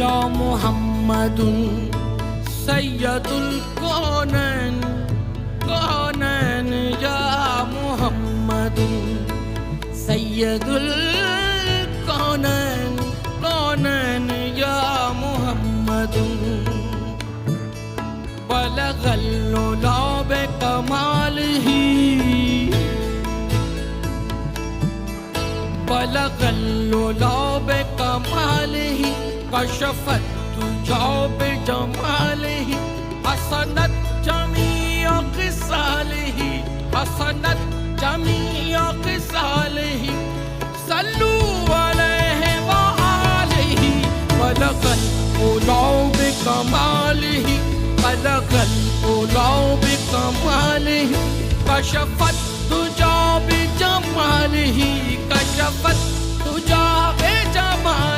या मुहम्मदुन सय्यदुल कौनैन कौनैन या मुहम्मदुन सय्यदुल कौनैन कौनैन या मुहम्मदुन बलगल उला बिकमालिही बलगल उला बिकमालिही कशफत तुजा बिजमालिही हसनत जमीअ ख़िसालिही हसनत जमीअ ख़िसालिही सल्लू अलैहि व आलिही बलगल उला बिकमालिही बलगल उला बिकमालिही कशफत तुजा बिजमालिही कशफत